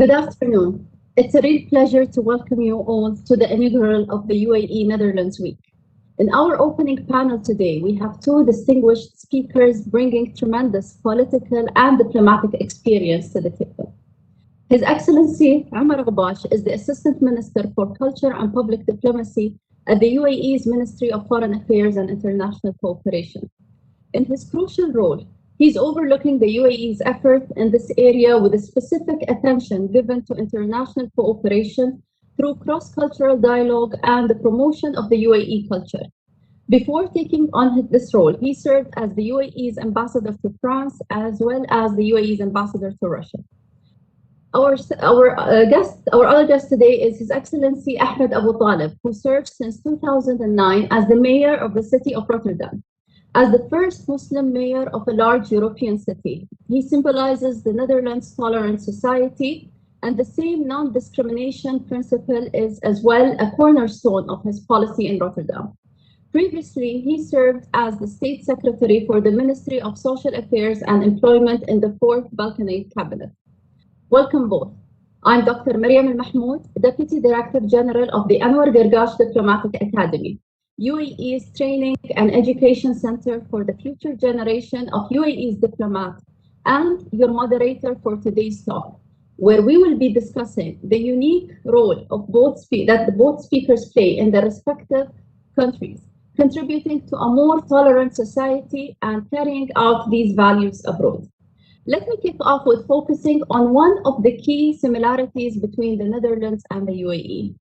Good afternoon. It's a real pleasure to welcome you all to the inaugural of the UAE Netherlands Week. In our opening panel today, we have two distinguished speakers bringing tremendous political and diplomatic experience to the table. His Excellency Omar Ghobash is the Assistant Minister for Culture and Public Diplomacy at the UAE's Ministry of Foreign Affairs and International Cooperation. In his crucial role, he's overlooking the UAE's effort in this area with a specific attention given to international cooperation through cross-cultural dialogue and the promotion of the UAE culture. Before taking on this role, he served as the UAE's ambassador to France as well as the UAE's ambassador to Russia. Our other guest today is His Excellency Ahmed Aboutaleb, who served since 2009 as the mayor of the city of Rotterdam. As the first Muslim mayor of a large European city, he symbolizes the Netherlands' tolerant society, and the same non-discrimination principle is as well a cornerstone of his policy in Rotterdam. Previously, he served as the State Secretary for the Ministry of Social Affairs and Employment in the Fourth Balkanate Cabinet. Welcome both. I'm Dr. Mariam Mahmoud, Deputy Director General of the Anwar Gargash Diplomatic Academy, UAE's training and education center for the future generation of UAE's diplomats, and your moderator for today's talk, where we will be discussing the unique role of both speakers play in their respective countries, contributing to a more tolerant society and carrying out these values abroad. Let me kick off with focusing on one of the key similarities between the Netherlands and the UAE.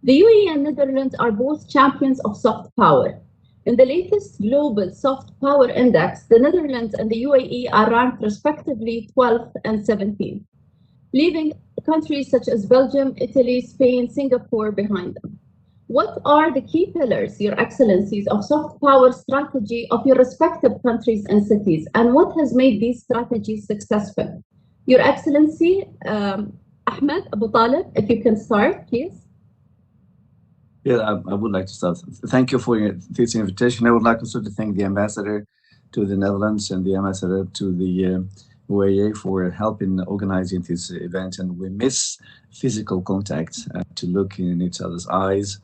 The UAE and Netherlands are both champions of soft power. In the latest global soft power index, the Netherlands and the UAE are ranked respectively 12th and 17th, leaving countries such as Belgium, Italy, Spain, Singapore behind them. What are the key pillars, Your Excellencies, of soft power strategy of your respective countries and cities, and what has made these strategies successful? Your Excellency, Ahmed Aboutaleb, if you can start, please. Yeah, I would like to start. Thank you for this invitation. I would like also to thank the ambassador to the Netherlands and the ambassador to the UAE for helping organizing this event. And we miss physical contact, to look in each other's eyes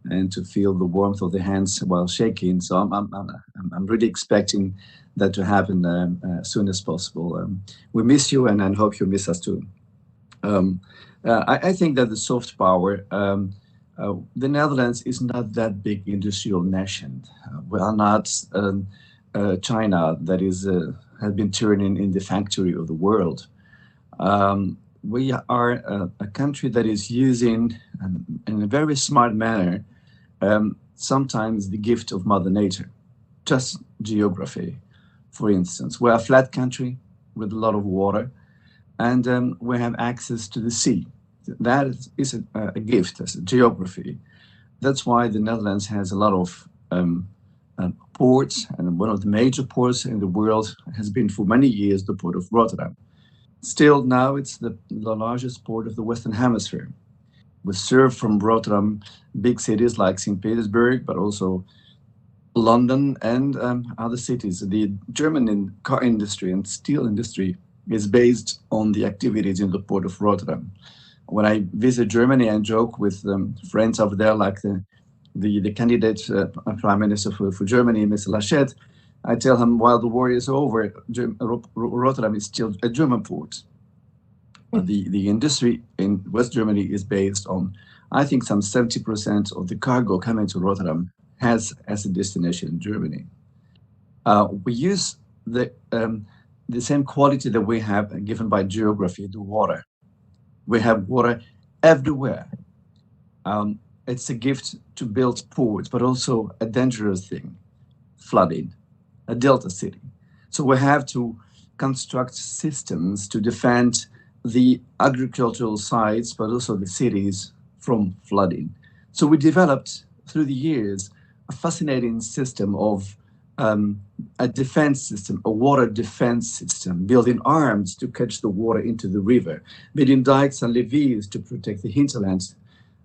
and to feel the warmth of the hands while shaking. So I'm really expecting that to happen as soon as possible. We miss you, and I hope you miss us too. I think that the soft power, the Netherlands is not that big industrial nation. We are not China that is has been turning in the factory of the world. We are a country that is using, in a very smart manner, sometimes the gift of Mother Nature, just geography. For instance, we're a flat country with a lot of water, and we have access to the sea. That is a gift, as a geography. That's why the Netherlands has a lot of ports, and one of the major ports in the world has been for many years the port of Rotterdam. Still, now it's the largest port of the Western Hemisphere. We serve from Rotterdam big cities like St. Petersburg, but also London and other cities. The German car industry and steel industry is based on the activities in the port of Rotterdam. When I visit Germany and joke with friends over there, like the candidate prime minister for Germany, Mr. Laschet, I tell him while the war is over, Rotterdam is still a German port. The industry in West Germany is based on, I think, some 70% of the cargo coming to Rotterdam has as a destination Germany. We use the same quality that we have given by geography, the water. We have water everywhere. It's a gift to build ports, but also a dangerous thing, flooding, a delta city. So we have to construct systems to defend the agricultural sites, but also the cities from flooding. So we developed through the years a fascinating system of a defense system, a water defense system, building arms to catch the water into the river, building dikes and levees to protect the hinterlands.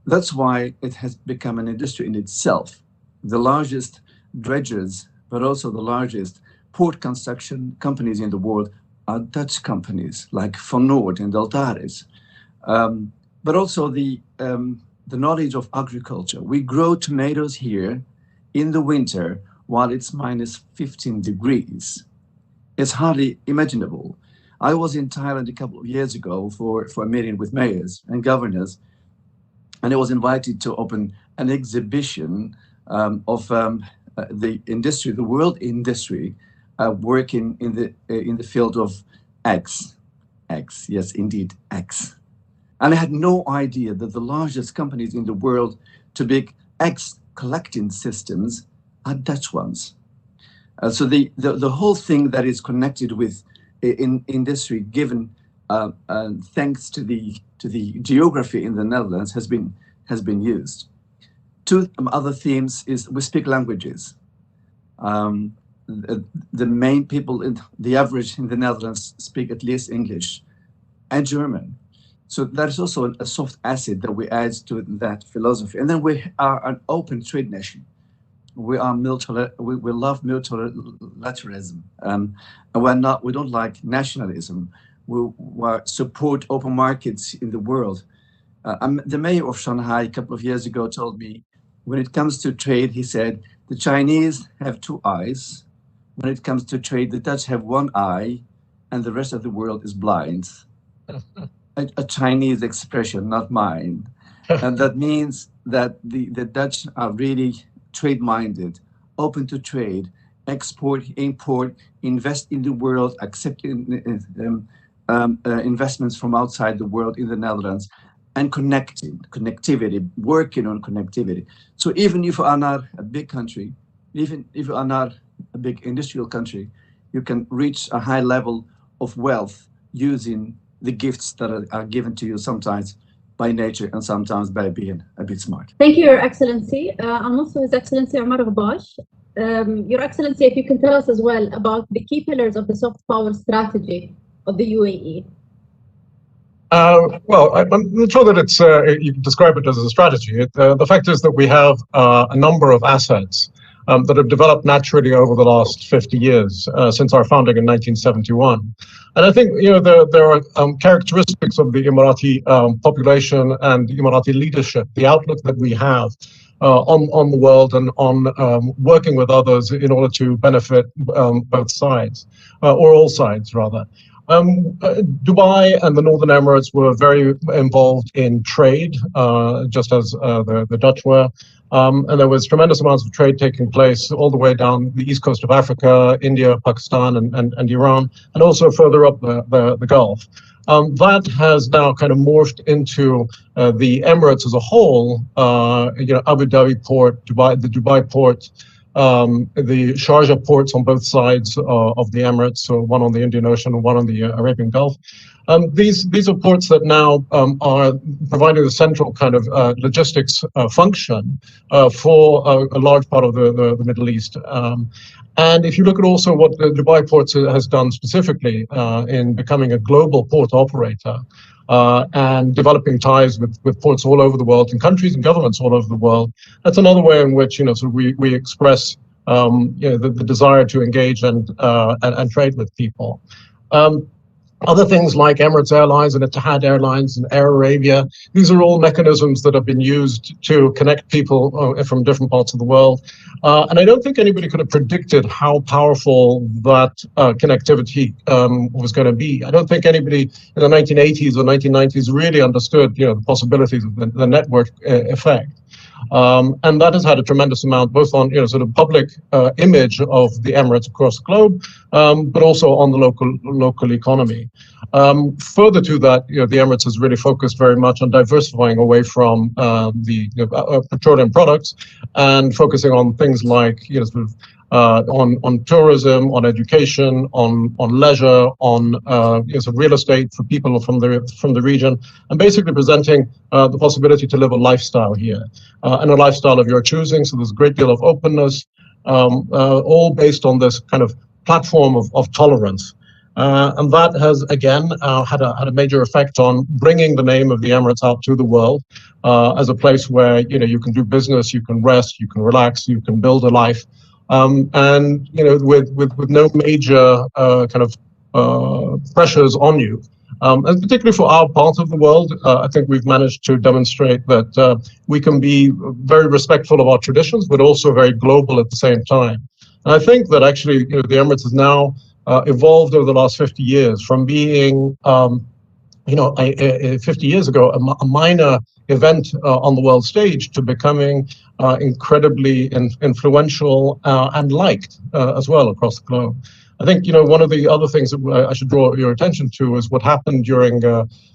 That's why it has become an industry in itself. The largest dredgers, but also the largest port construction companies in the world are Dutch companies like Van Noord and Deltares. but also the knowledge of agriculture. We grow tomatoes here in the winter while it's minus 15 degrees. It's hardly imaginable. I was in Thailand a couple of years ago for a meeting with mayors and governors, and I was invited to open an exhibition of the industry, the world industry, working in the field of eggs. Eggs, yes, indeed, eggs. And I had no idea that the largest companies in the world to make eggs collecting systems are Dutch ones. So the whole thing that is connected with in industry, given thanks to the geography in the Netherlands, has been used. Two other themes is we speak languages. The main people, the average in the Netherlands, speak at least English and German. So that is also a soft asset that we add to that philosophy. And then we are an open trade nation. We are we love multilateralism, and we don't like nationalism. We support open markets in the world. The mayor of Shanghai a couple of years ago told me, when it comes to trade, he said, the Chinese have two eyes. When it comes to trade, the Dutch have one eye, and the rest of the world is blind. A Chinese expression, not mine. And that means that the Dutch are really trade-minded, open to trade, export, import, invest in the world, accept investments from outside the world in the Netherlands, and connectivity, working on connectivity. So even if you are not a big country, even if you are not a big industrial country, you can reach a high level of wealth using the gifts that are given to you sometimes by nature and sometimes by being a bit smart. Thank you, Your Excellency. And also His Excellency Omar Ghobash. Your Excellency, if you can tell us as well about the key pillars of the soft power strategy of the UAE. Well, I'm not sure that it's you can describe it as a strategy. The fact is that we have a number of assets that have developed naturally over the last 50 years since our founding in 1971. And I think there are characteristics of the Emirati population and the Emirati leadership, the outlook that we have on the world and on working with others in order to benefit both sides, or all sides rather. Dubai and the Northern Emirates were very involved in trade, just as the Dutch were. And there was tremendous amounts of trade taking place all the way down the east coast of Africa, India, Pakistan, and Iran, and also further up the Gulf. That has now kind of morphed into the Emirates as a whole. Abu Dhabi port, the Dubai port, the Sharjah ports on both sides of the Emirates, so one on the Indian Ocean and one on the Arabian Gulf. These are ports that now are providing the central kind of logistics function for a large part of the Middle East. And if you look at also what the Dubai ports has done specifically in becoming a global port operator, and developing ties with ports all over the world and countries and governments all over the world. That's another way in which we express the desire to engage and trade with people. Other things like Emirates Airlines and Etihad Airlines and Air Arabia, these are all mechanisms that have been used to connect people from different parts of the world. And I don't think anybody could have predicted how powerful that connectivity was going to be. I don't think anybody in the 1980s or 1990s really understood the possibilities of the network effect. And that has had a tremendous amount, both on sort of public image of the Emirates across the globe, but also on the local economy. Further to that, the Emirates has really focused very much on diversifying away from the petroleum products and focusing on things like sort of on tourism, on education, on leisure, on sort of real estate for people from the region, and basically presenting the possibility to live a lifestyle here, and a lifestyle of your choosing. So there's a great deal of openness, all based on this kind of platform of tolerance. And that has, again, had a major effect on bringing the name of the Emirates out to the world as a place where you can do business, you can rest, you can relax, you can build a life. And with no major kind of pressures on you And particularly for our part of the world, I think we've managed to demonstrate that we can be very respectful of our traditions, but also very global at the same time. And I think that actually, the Emirates has now evolved over the last 50 years from being 50 years ago, a minor event on the world stage to becoming incredibly influential and liked as well across the globe. I think, one of the other things that I should draw your attention to is what happened during,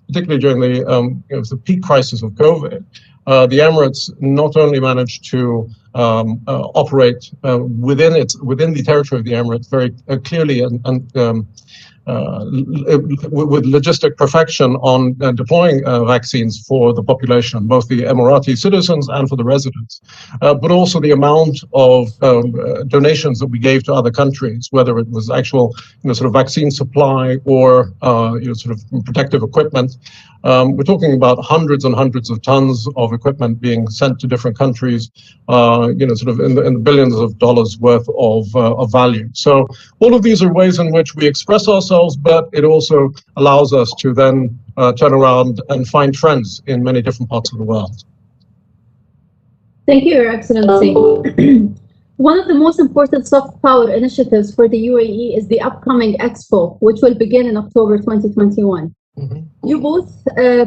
particularly during the peak crisis of COVID. The Emirates not only managed to operate within the territory of the Emirates very clearly and with logistic perfection on deploying vaccines for the population, both the Emirati citizens and for the residents, but also the amount of donations that we gave to other countries, whether it was actual, sort of vaccine supply or sort of protective equipment. We're talking about hundreds and hundreds of tons of equipment being sent to different countries, sort of in the billions of dollars worth of value. So all of these are ways in which we express ourselves, but it also allows us to then turn around and find trends in many different parts of the world. Thank you, Your Excellency. One of the most important soft power initiatives for the UAE is the upcoming Expo, which will begin in October 2021. You both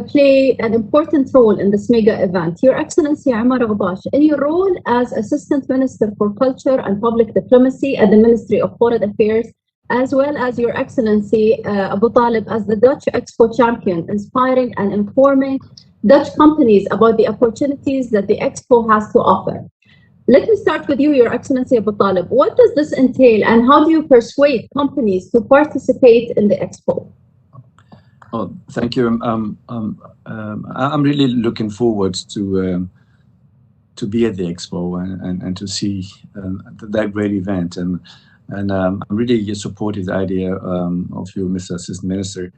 play an important role in this mega event. Your Excellency Omar Ghobash, in your role as Assistant Minister for Culture and Public Diplomacy at the Ministry of Foreign Affairs, as well as Your Excellency Aboutaleb as the Dutch Expo champion, inspiring and informing Dutch companies about the opportunities that the Expo has to offer. Let me start with you, Your Excellency Aboutaleb. What does this entail, and how do you persuade companies to participate in the Expo? Oh, thank you. I'm really looking forward to be at the Expo and to see that great event. And I'm really supportive the idea of you, Mr. Assistant Minister,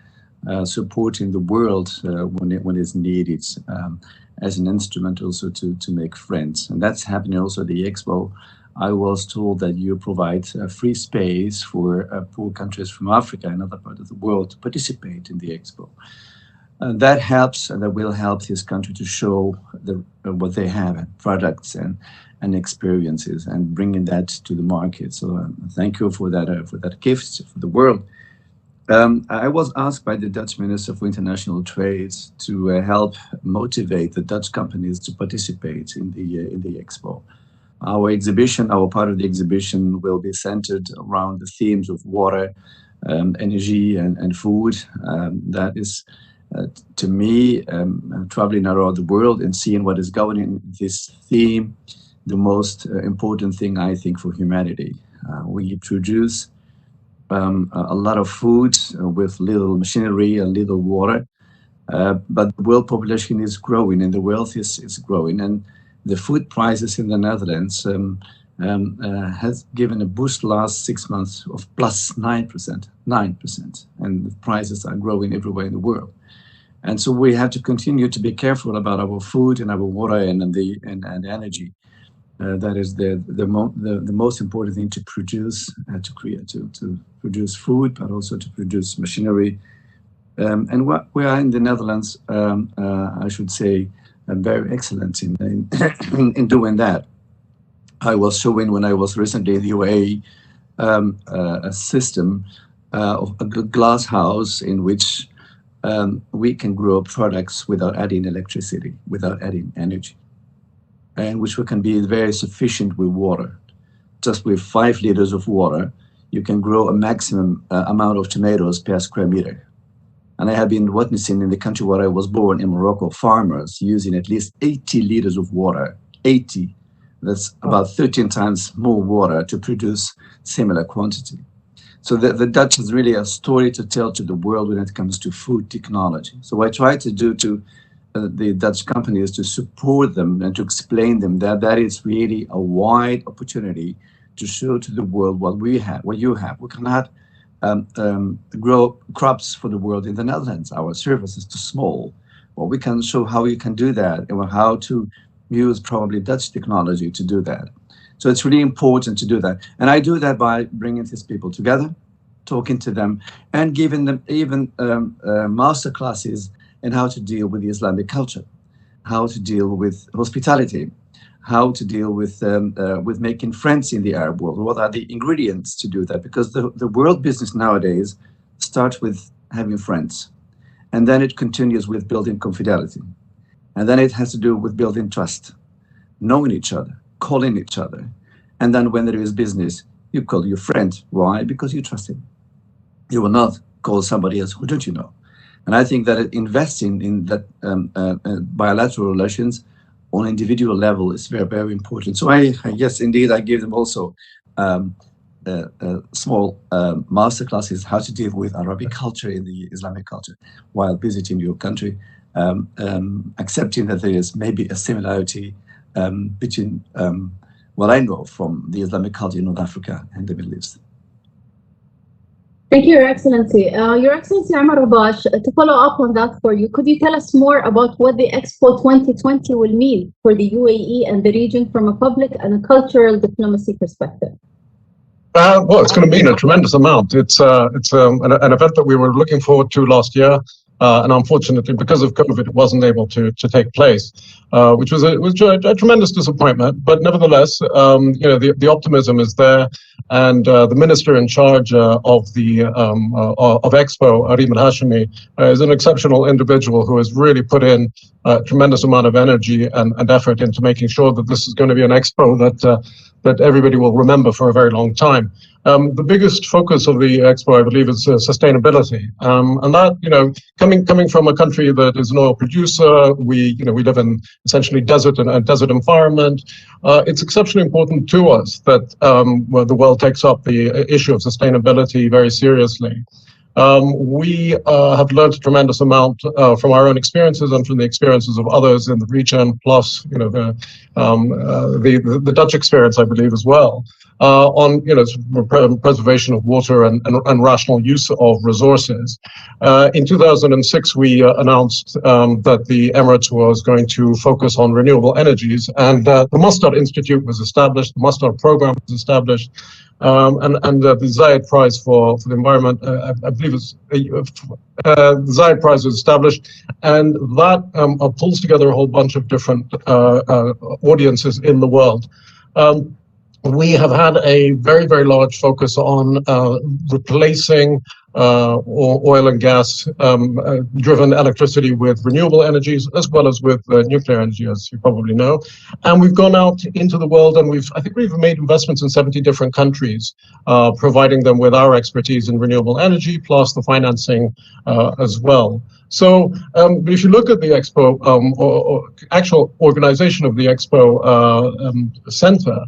supporting the world when it's needed as an instrument also to make friends. And that's happening also at the Expo. I was told that you provide free space for poor countries from Africa and other parts of the world to participate in the Expo. That helps, and that will help this country to show what they have, products and experiences, and bringing that to the market. So thank you for that gift for the world. I was asked by the Dutch Minister for International Trade to help motivate the Dutch companies to participate in the Expo. Our part of the exhibition will be centered around the themes of water, energy, and food. That is, to me, traveling around the world and seeing what is going in this theme, the most important thing, I think, for humanity. We produce a lot of food with little machinery and little water, but the world population is growing and the wealth is growing. And the food prices in the Netherlands has given a boost last 6 months of plus 9%, and the prices are growing everywhere in the world. And so we have to continue to be careful about our food and our water and energy. That is the most important thing to produce, to produce food, but also to produce machinery. And we are in the Netherlands, I should say, very excellent in doing that. I was showing when I was recently in the UAE a system of a glass house in which we can grow products without adding electricity, without adding energy, and which we can be very sufficient with water. Just with 5 liters of water, you can grow a maximum amount of tomatoes per square meter. And I have been witnessing in the country where I was born, in Morocco, farmers using at least 80 liters of water, 80. That's about 13 times more water to produce similar quantity. So the Dutch has really a story to tell to the world when it comes to food technology. So what I try to do to the Dutch companies to support them and to explain them that is really a wide opportunity to show to the world what we have, what you have. We cannot grow crops for the world in the Netherlands. Our service is too small. Well, we can show how you can do that and how to use probably Dutch technology to do that. So it's really important to do that. And I do that by bringing these people together, talking to them, and giving them even master classes in how to deal with the Islamic culture, how to deal with hospitality, how to deal with making friends in the Arab world. What are the ingredients to do that? Because the world business nowadays starts with having friends, and then it continues with building confidentiality, and then it has to do with building trust, knowing each other, calling each other, and then when there is business, you call your friend. Why? Because you trust him. You will not call somebody else who don't you know. And I think that investing in that bilateral relations on individual level is very, very important. So yes, indeed, I give them also small master classes how to deal with Arabic culture in the Islamic culture while visiting your country, accepting that there is maybe a similarity between what I know from the Islamic culture in North Africa and the Middle East. Thank you, Your Excellency. Your Excellency Omar Ghobash, to follow up on that for you, could you tell us more about what the Expo 2020 will mean for the UAE and the region from a public and a cultural diplomacy perspective? Well, it's going to mean a tremendous amount. It's an event that we were looking forward to last year, and unfortunately, because of COVID, it wasn't able to take place, which was a tremendous disappointment. But nevertheless, the optimism is there, and the minister in charge of Expo, Arim Al-Hashimi, is an exceptional individual who has really put in a tremendous amount of energy and effort into making sure that this is going to be an expo that everybody will remember for a very long time. The biggest focus of the expo, I believe, is sustainability, and that, coming from a country that is an oil producer, we live in essentially desert and desert environment. It's exceptionally important to us that the world takes up the issue of sustainability very seriously. We have learned a tremendous amount from our own experiences and from the experiences of others in the region, plus the Dutch experience, I believe, as well, on preservation of water and rational use of resources. In 2006, we announced that the Emirates was going to focus on renewable energies, and the Mustard Institute was established, the Mustard program was established. And the Zayed Prize for the environment, I believe the Zayed Prize was established, and that pulls together a whole bunch of different audiences in the world. We have had a very, very large focus on replacing oil and gas driven electricity with renewable energies, as well as with nuclear energy, as you probably know. And we've gone out into the world, and I think we've made investments in 70 different countries, providing them with our expertise in renewable energy, plus the financing as well. So if you look at the Expo, or actual organization of the Expo Center,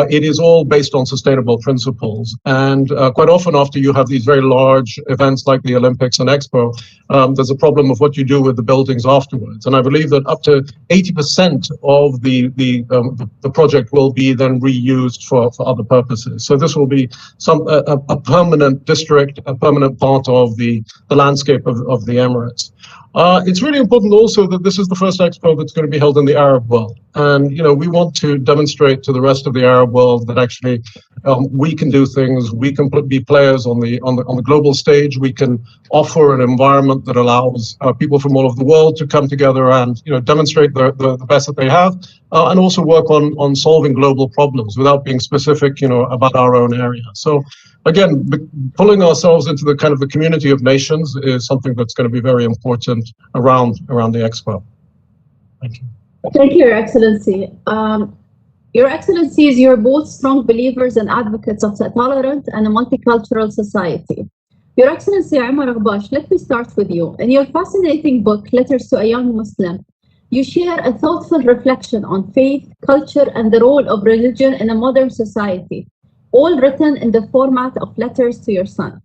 it is all based on sustainable principles. And quite often after you have these very large events like the Olympics and Expo, there's a problem of what you do with the buildings afterwards. And I believe that up to 80% of the project will be then reused for other purposes. So this will be a permanent district, a permanent part of the landscape of the Emirates. It's really important also that this is the first expo that's going to be held in the Arab world. And, we want to demonstrate to the rest of the Arab world that actually we can do things, we can be players on the global stage, we can offer an environment that allows people from all over the world to come together and, demonstrate the best that they have, and also work on solving global problems without being specific, about our own area. So again, pulling ourselves into the kind of the community of nations is something that's going to be very important around the expo. Thank you. Thank you, Your Excellency. Your Excellencies, you're both strong believers and advocates of a tolerant and a multicultural society. Your Excellency Omar Ghobash, let me start with you. In your fascinating book, Letters to a Young Muslim, you share a thoughtful reflection on faith, culture, and the role of religion in a modern society, all written in the format of letters to your son.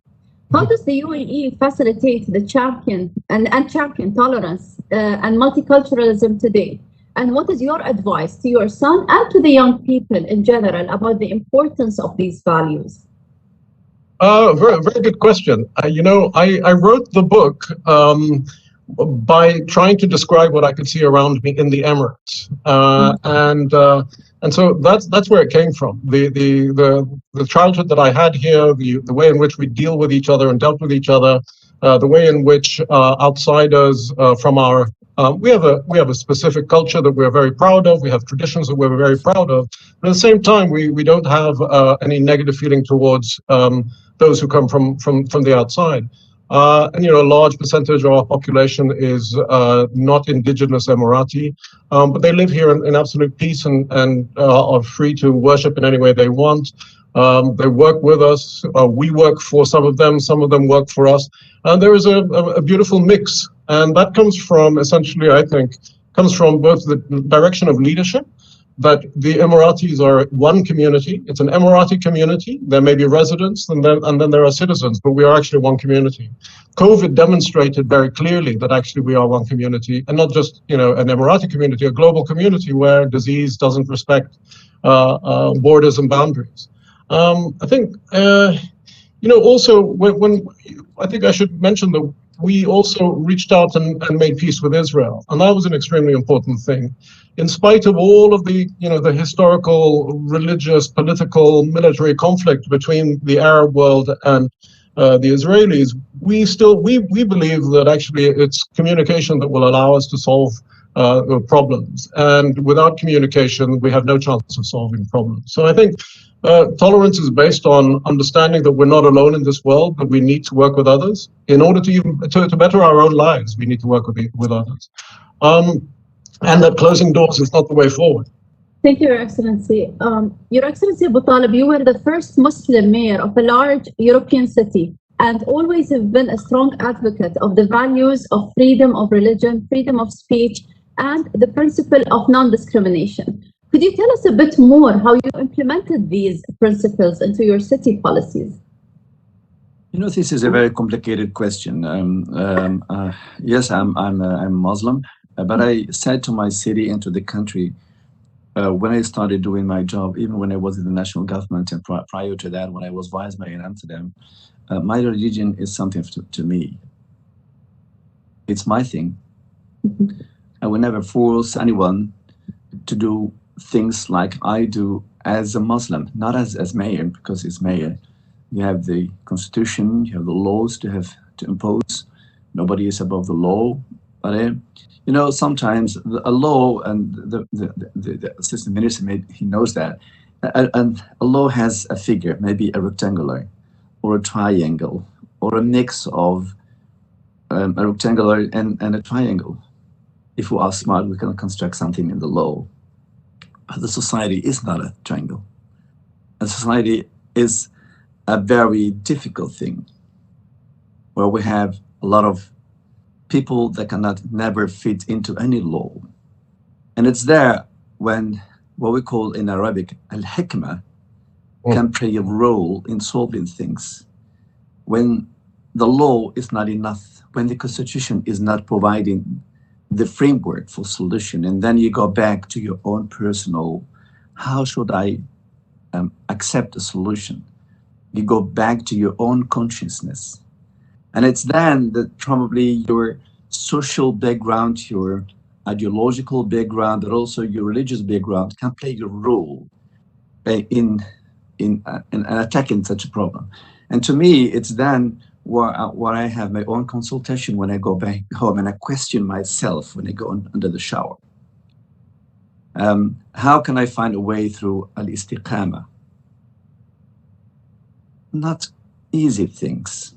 How does the UAE facilitate the champion tolerance and multiculturalism today? And what is your advice to your son and to the young people in general about the importance of these values? Very, very good question. I wrote the book by trying to describe what I could see around me in the Emirates, and so that's where it came from. The childhood that I had here, the way in which we deal with each other and dealt with each other, the way in which outsiders from our we have a specific culture that we're very proud of. We have traditions that we're very proud of. But at the same time, we don't have any negative feeling towards those who come from the outside. And a large percentage of our population is not indigenous Emirati, but they live here in absolute peace and are free to worship in any way they want. They work with us. We work for some of them work for us. And there is a beautiful mix. And that comes from, essentially, I think, comes from both the direction of leadership, that the Emiratis are one community. It's an Emirati community. There may be residents, and then there are citizens, but we are actually one community. COVID demonstrated very clearly that actually we are one community, and not just an Emirati community, a global community where disease doesn't respect borders and boundaries. I think also when I think I should mention that we also reached out and made peace with Israel, and that was an extremely important thing. In spite of all of the the historical, religious, political, military conflict between the Arab world and the Israelis, we believe that actually it's communication that will allow us to solve problems, and without communication, we have no chance of solving problems. So I think tolerance is based on understanding that we're not alone in this world, but we need to work with others in order to better our own lives. We need to work with others, and that closing doors is not the way forward. Thank you, Your Excellency. Your Excellency Aboutaleb, you were the first Muslim mayor of a large European city and always have been a strong advocate of the values of freedom of religion, freedom of speech, and the principle of non-discrimination. Could you tell us a bit more how you implemented these principles into your city policies? This is a very complicated question. Yes, I'm Muslim, but I said to my city and to the country when I started doing my job, even when I was in the national government and prior to that, when I was vice mayor in Amsterdam, my religion is something to me. It's my thing. I will never force anyone to do things like I do as a Muslim, not as mayor, because it's mayor. You have the constitution, you have the laws to impose. Nobody is above the law. But sometimes a law, and the assistant minister, he knows that, and a law has a figure, maybe a rectangular or a triangle or a mix of a rectangular and a triangle. If we are smart, we can construct something in the law. But the society is not a triangle. And society is a very difficult thing, where we have a lot of people that never fit into any law. And it's there when what we call in Arabic al-hikmah can play a role in solving things. When the law is not enough, when the constitution is not providing the framework for solution, and then you go back to your own personal, how should I accept a solution? You go back to your own consciousness. And it's then that probably your social background, your ideological background, but also your religious background can play a role in attacking such a problem. And to me, it's then where I have my own consultation when I go back home, and I question myself when I go under the shower. How can I find a way through al-istiqamah? Not easy things.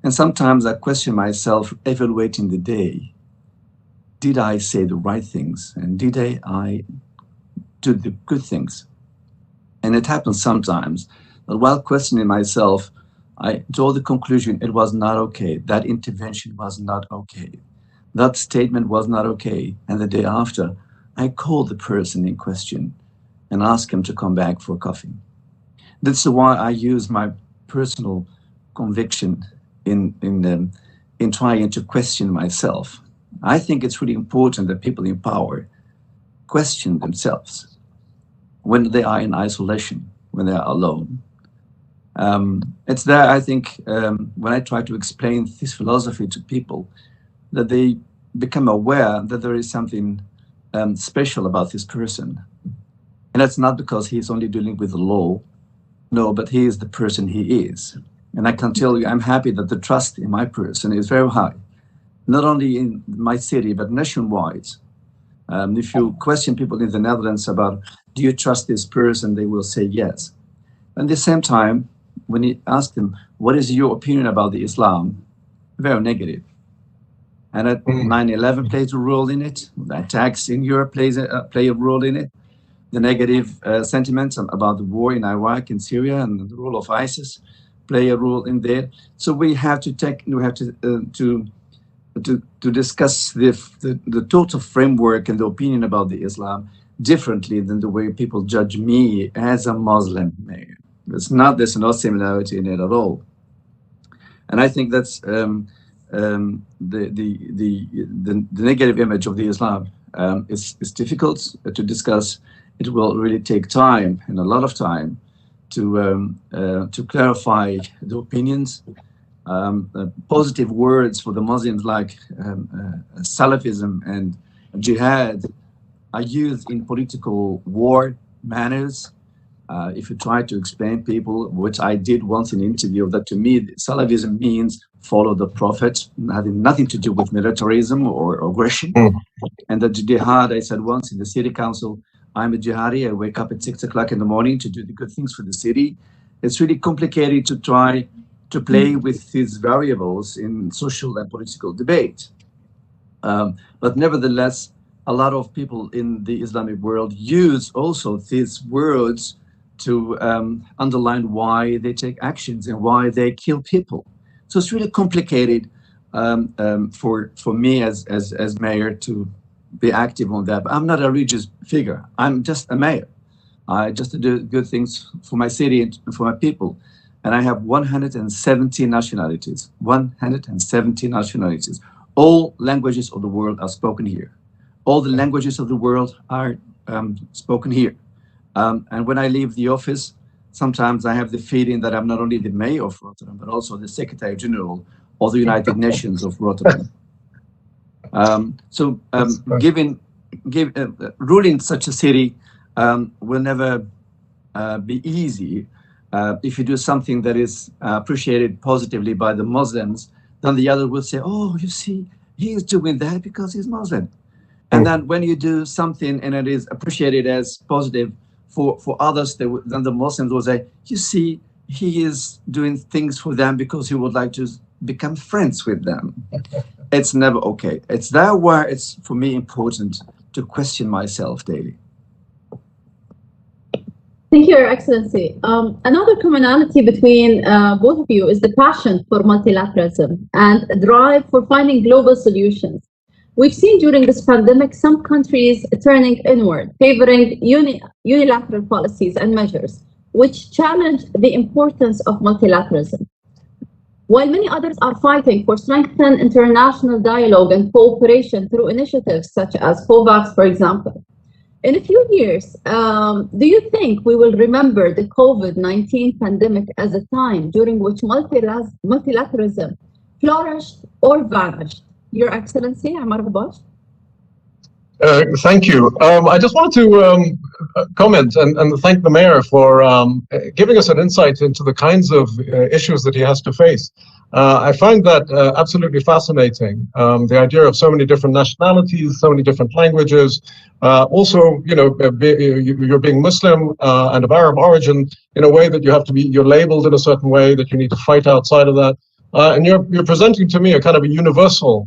And sometimes I question myself, evaluating the day. Did I say the right things? And did I do the good things? And it happens sometimes that while questioning myself, I draw the conclusion it was not okay. That intervention was not okay. That statement was not okay. And the day after, I call the person in question and ask him to come back for coffee. That's why I use my personal conviction in trying to question myself. I think it's really important that people in power question themselves when they are in isolation, when they are alone. It's there, I think, when I try to explain this philosophy to people, that they become aware that there is something special about this person. And that's not because he's only dealing with the law, no, but he is the person he is. And I can tell you, I'm happy that the trust in my person is very high, not only in my city, but nationwide. If you question people in the Netherlands about, do you trust this person, they will say yes. At the same time, when you ask them, what is your opinion about the Islam? Very negative. And that 9/11 plays a role in it. The attacks in Europe play a role in it. The negative sentiments about the war in Iraq and Syria and the role of ISIS play a role in there. So we have to discuss the total framework and the opinion about the Islam differently than the way people judge me as a Muslim mayor. There's no similarity in it at all. And I think that's the negative image of the Islam is difficult to discuss. It will really take time and a lot of time to clarify the opinions. Positive words for the Muslims like Salafism and jihad are used in political war manners. If you try to explain people, which I did once in an interview, that to me, Salafism means follow the Prophet, having nothing to do with militarism or aggression. And the jihad, I said once in the city council, I'm a jihadi, I wake up at 6 o'clock in the morning to do the good things for the city. It's really complicated to try to play with these variables in social and political debate. But nevertheless, a lot of people in the Islamic world use also these words to underline why they take actions and why they kill people. So it's really complicated for me as mayor to be active on that. But I'm not a religious figure. I'm just a mayor. I just do good things for my city and for my people. And I have 170 nationalities, 170 nationalities. All languages of the world are spoken here. All the languages of the world are spoken here. And when I leave the office, sometimes I have the feeling that I'm not only the mayor of Rotterdam, but also the Secretary General of the United Nations of Rotterdam. Ruling such a city will never be easy. If you do something that is appreciated positively by the Muslims, then the other will say, oh, you see, he is doing that because he's Muslim. And then when you do something and it is appreciated as positive for others, then the Muslims will say, you see, he is doing things for them because he would like to become friends with them. It's never okay. It's that where it's, for me, important to question myself daily. Thank you, Your Excellency. Another commonality between both of you is the passion for multilateralism and a drive for finding global solutions. We've seen during this pandemic some countries turning inward, favoring unilateral policies and measures, which challenge the importance of multilateralism. While many others are fighting for strengthened international dialogue and cooperation through initiatives such as COVAX, for example. In a few years, do you think we will remember the COVID-19 pandemic as a time during which multilateralism flourished or vanished? Your Excellency, Omar Ghobash. Thank you. I just wanted to comment and thank the mayor for giving us an insight into the kinds of issues that he has to face. I find that absolutely fascinating. The idea of so many different nationalities, so many different languages. Also, you know, you're being Muslim and of Arab origin in a way that you have to be, you're labeled in a certain way, that you need to fight outside of that. And you're presenting to me a kind of a universalist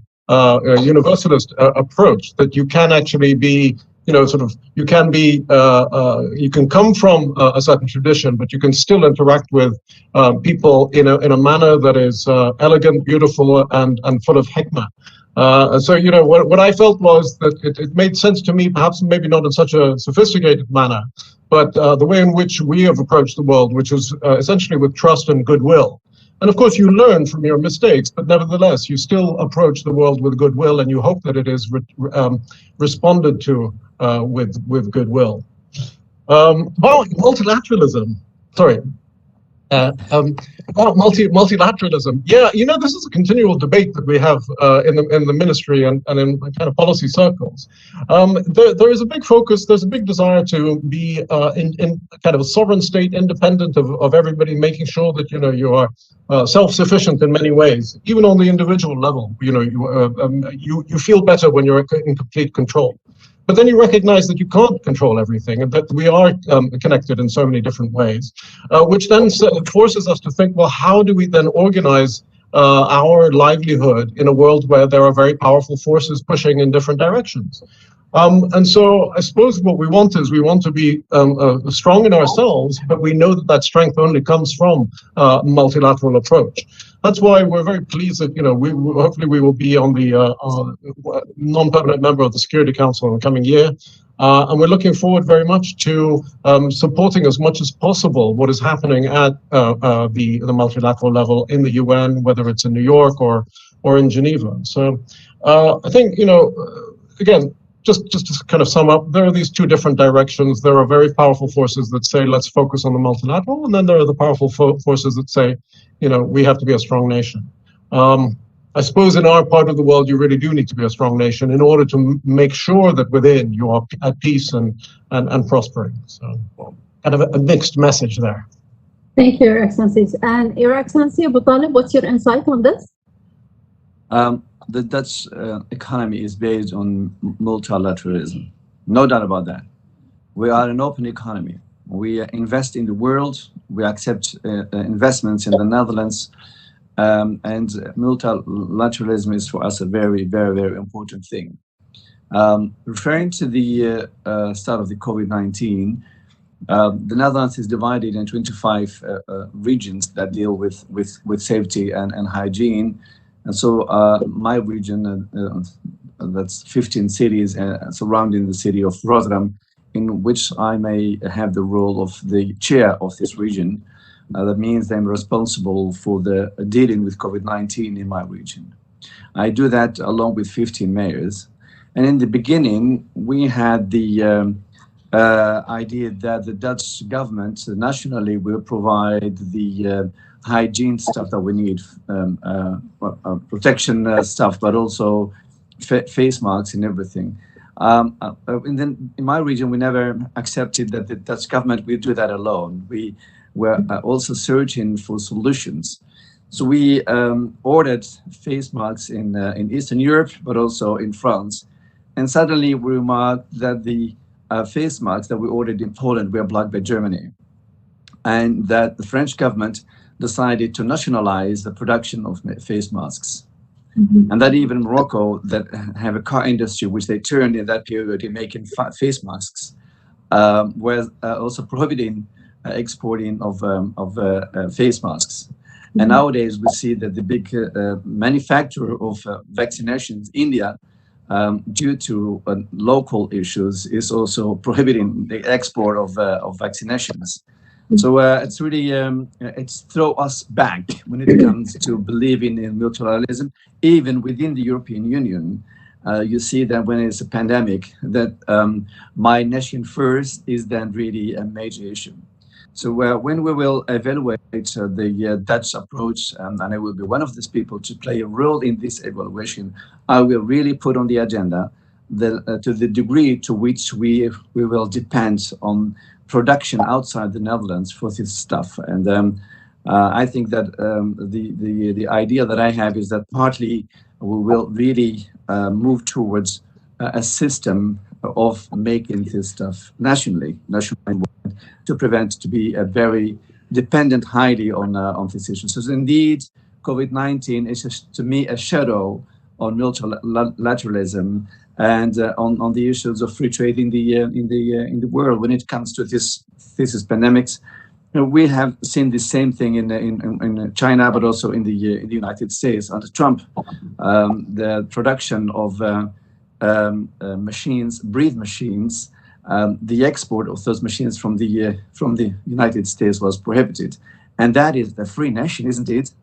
approach, that you can actually be, you know, sort of, you can be, you can come from a certain tradition, but you can still interact with people in a manner that is elegant, beautiful, and full of hikmah. So, you know, what I felt was that it made sense to me, perhaps maybe not in such a sophisticated manner, but the way in which we have approached the world, which was essentially with trust and goodwill. And of course, you learn from your mistakes, but nevertheless, you still approach the world with goodwill, and you hope that it is responded to with goodwill. Well, multilateralism. Sorry. About multilateralism. Yeah, this is a continual debate that we have in the ministry and in kind of policy circles. There is a big focus, there's a big desire to be in kind of a sovereign state, independent of everybody, making sure that you are self-sufficient in many ways, even on the individual level. You feel better when you're in complete control. But then you recognize that you can't control everything and that we are connected in so many different ways, which then forces us to think, well, how do we then organize our livelihood in a world where there are very powerful forces pushing in different directions? And so I suppose what we want to be strong in ourselves, but we know that strength only comes from a multilateral approach. That's why we're very pleased that hopefully we will be on the non-permanent member of the Security Council in the coming year, and we're looking forward very much to supporting as much as possible what is happening at the multilateral level in the UN, whether it's in New York or in Geneva. So I think again. Just to kind of sum up, there are these two different directions. There are very powerful forces that say, let's focus on the multilateral. And then there are the powerful forces that say, we have to be a strong nation. I suppose in our part of the world, you really do need to be a strong nation in order to make sure that within you are at peace and prospering. So kind of a mixed message there. Thank you, Your Excellencies. And Your Excellency, Aboutaleb, what's your insight on this? The Dutch economy is based on multilateralism. No doubt about that. We are an open economy. We invest in the world. We accept investments in the Netherlands. And multilateralism is for us a very, very, very important thing. Referring to the start of the COVID-19, the Netherlands is divided into 25 regions that deal with safety and hygiene. And so my region, that's 15 cities surrounding the city of Rotterdam, in which I may have the role of the chair of this region. That means I'm responsible for the dealing with COVID-19 in my region. I do that along with 15 mayors. And in the beginning, we had the idea that the Dutch government nationally will provide the hygiene stuff that we need, protection stuff, but also face masks and everything. And then in my region, we never accepted that the Dutch government will do that alone. We were also searching for solutions. So we ordered face masks in Eastern Europe, but also in France. And suddenly we remarked that the face masks that we ordered in Poland were blocked by Germany, and that the French government decided to nationalize the production of face masks. Mm-hmm. And that even Morocco, that have a car industry, which they turned in that period in making face masks, were also prohibiting exporting of face masks. Mm-hmm. And nowadays we see that the big manufacturer of vaccinations, India, due to local issues, is also prohibiting the export of vaccinations. So it's really, it's throw us back when it comes to believing in multilateralism. Even within the European Union, you see that when it's a pandemic, that my nation first is then really a major issue. So when we will evaluate the Dutch approach, and I will be one of these people to play a role in this evaluation, I will really put on the agenda to the degree to which we will depend on production outside the Netherlands for this stuff. And I think that the idea that I have is that partly we will really move towards a system of making this stuff nationally to prevent to be a very dependent highly on this issue. So indeed, COVID-19 is to me a shadow on multilateralism and on the issues of free trade in the world. When it comes to this pandemics, we have seen the same thing in China, but also in the United States under Trump. The production of machines, breath machines, the export of those machines from the United States was prohibited, and that is the free nation, isn't it?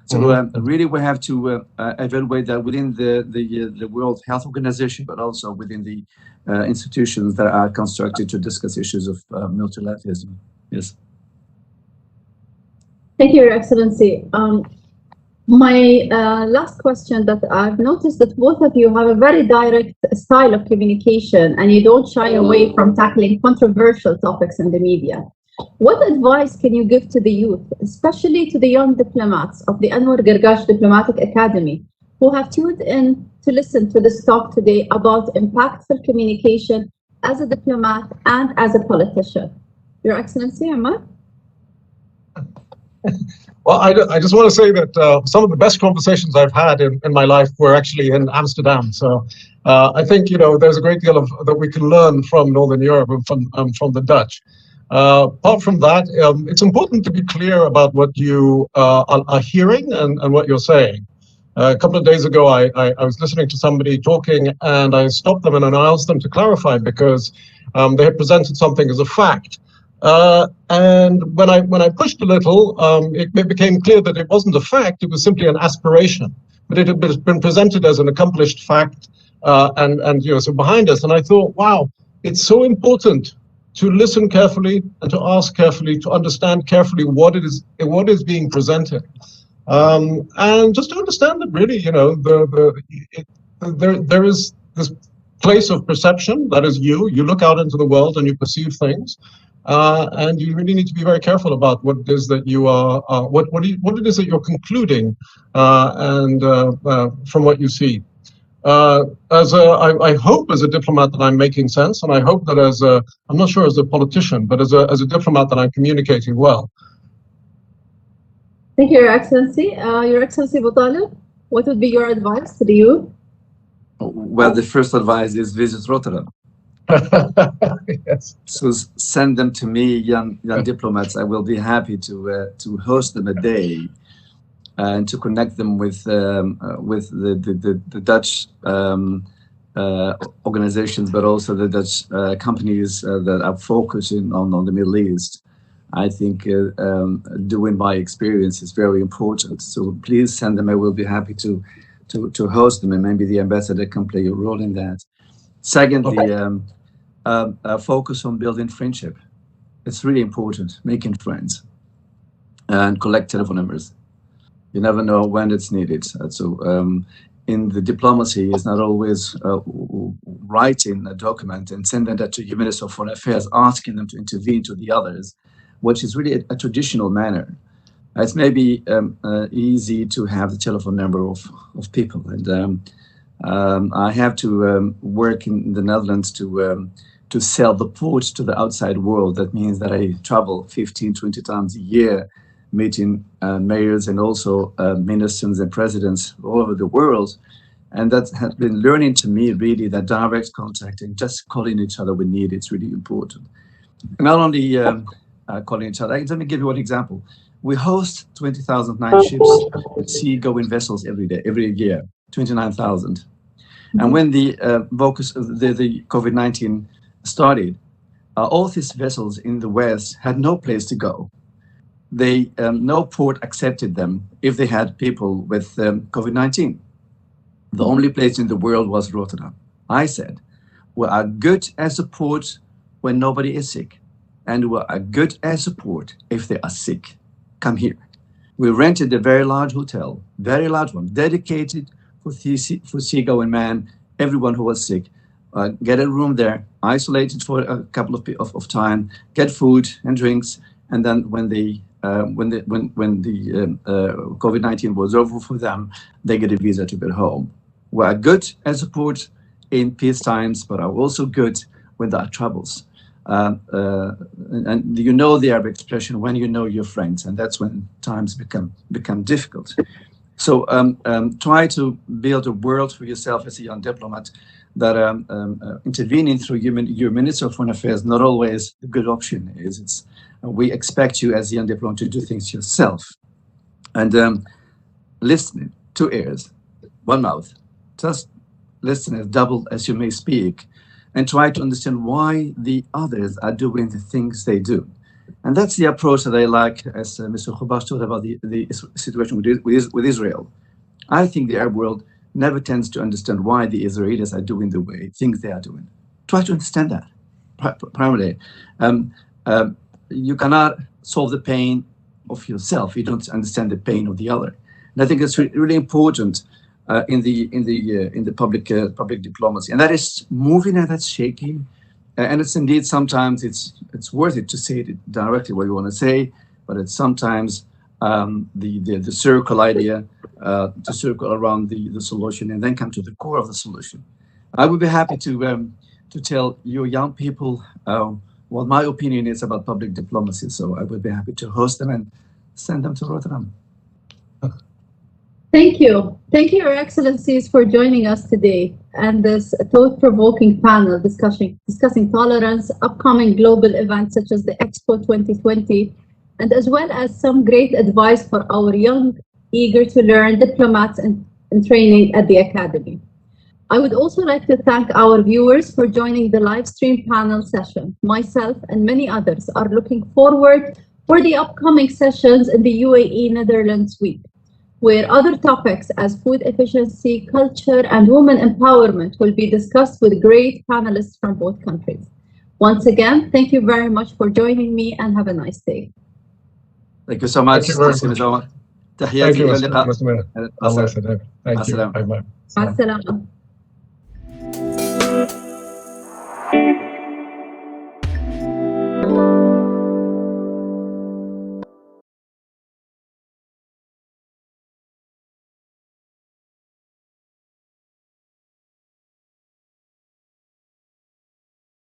So really, we have to evaluate that within the World Health Organization, but also within the institutions that are constructed to discuss issues of multilateralism. Yes. Thank you, Your Excellency. My last question that I've noticed that both of you have a very direct style of communication and you don't shy away from tackling controversial topics in the media. What advice can you give to the youth, especially to the young diplomats of the Anwar Gargash Diplomatic Academy, who have tuned in to listen to this talk today about impactful communication as a diplomat and as a politician? Your Excellency, Omar? Well, I just want to say that some of the best conversations I've had in my life were actually in Amsterdam. So I think, there's a great deal of that we can learn from Northern Europe and from the Dutch. Apart from that, it's important to be clear about what you are hearing and what you're saying. A couple of days ago, I was listening to somebody talking, and I stopped them and I asked them to clarify because they had presented something as a fact. And when I pushed a little, it became clear that it wasn't a fact, it was simply an aspiration. But it had been presented as an accomplished fact so behind us. And I thought, wow, it's so important to listen carefully and to ask carefully, to understand carefully what is being presented. And just to understand that really, there is this place of perception, that is you look out into the world and you perceive things. And you really need to be very careful about what it is that you are, what it is that you're concluding, from what you see. I hope as a diplomat that I'm making sense, and I hope that I'm not sure as a politician, but as a diplomat that I'm communicating well. Thank you, Your Excellency. Your Excellency Aboutaleb, what would be your advice to the youth? Well, the first advice is visit Rotterdam. Yes. So send them to me, young diplomats. I will be happy to host them a day and to connect them with the Dutch organizations, but also the Dutch companies that are focusing on the Middle East. I think doing my experience is very important. So please send them. I will be happy to host them, and maybe the ambassador can play a role in that. Secondly, focus on building friendship. It's really important, making friends, and collect telephone numbers. You never know when it's needed. So in the diplomacy, it's not always writing a document and sending that to your Minister of Foreign Affairs, asking them to intervene to the others, which is really a traditional manner. It's maybe easy to have the telephone number of people. And I have to work in the Netherlands to sell the port to the outside world. That means that I travel 15, 20 times a year, meeting mayors and also ministers and presidents all over the world. And that has been learning to me really that direct contact and just calling each other when needed is really important. Not only calling each other. Let me give you one example. We host 20,000 night ships, sea-going vessels every year, 29,000. And when the COVID-19 started, all these vessels in the West had no place to go. No port accepted them if they had people with COVID-19. The only place in the world was Rotterdam. I said, we are good as a port when nobody is sick, and we are good as a port if they are sick. Come here. We rented a very large hotel, very large one, dedicated for seagoing men, everyone who was sick. Get a room there, isolated for a couple of time, get food and drinks, and then when the COVID-19 was over for them, they get a visa to get home. We are good as a port in peace times, but are also good when there are troubles. And you know the Arabic expression, when you know your friends, and that's when times become difficult. So try to build a world for yourself as a young diplomat that intervening through your Minister of Foreign Affairs not always a good option is. We expect you as a young diplomat to do things yourself. And listening, 2 ears, 1 mouth. Just listen as double as you may speak, and try to understand why the others are doing the things they do. And that's the approach that I like, as Mr. Ghobash talked about the situation with Israel. I think the Arab world never tends to understand why the Israelis are doing the way things they are doing. Try to understand that, primarily. You cannot solve the pain of yourself. You don't understand the pain of the other. And I think it's really important in the public diplomacy, and that is moving and that's shaking. And it's indeed sometimes it's worth it to say it directly what you want to say, but it's sometimes the circle idea to circle around the solution and then come to the core of the solution. I would be happy to tell you young people what my opinion is about public diplomacy. So I would be happy to host them and send them to Rotterdam. Thank you. Thank you, Your Excellencies, for joining us today and this thought-provoking panel discussing tolerance, upcoming global events such as the Expo 2020, and as well as some great advice for our young, eager to learn diplomats in training at the Academy. I would also like to thank our viewers for joining the live stream panel session. Myself and many others are looking forward for the upcoming sessions in the UAE Netherlands Week, where other topics as food efficiency, culture, and women empowerment will be discussed with great panelists from both countries. Once again, thank you very much for joining me and have a nice day. Thank you so much. Thank you very much. تحياتي Thank you, إلى اللقاء. Mr. Mayor. Allah يسعدك. Thank you. السلام. Bye-bye. مع السلامة.